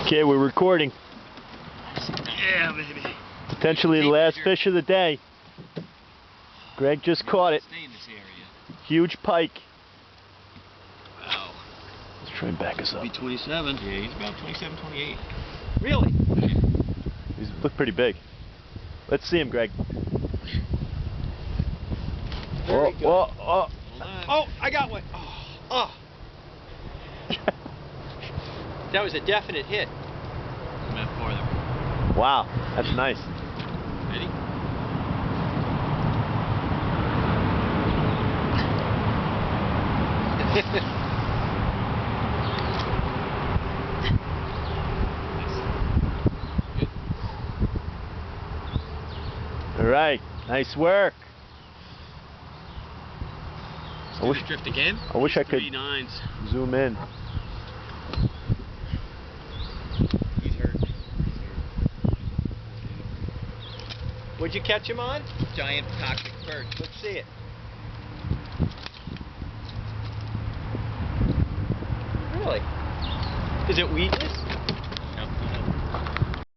Okay, we're recording. Yeah, baby. Potentially the last fish of the day. Greg just caught it. Stay in this area. Huge pike. Wow. Let's try and back us up. Be 27. Yeah, he's about 27, 28. Really? He's look pretty big. Let's see him, Greg. Very good. Oh. Oh, I got one. Oh. That was a definite hit. I'm at farther. Wow, that's nice. Ready? All right, nice work. Do the drift again. I wish I could 3 9s. zoom in. He's hurt. What'd you catch him on? Giant toxic perch. Let's see it. Really? Is it weedless?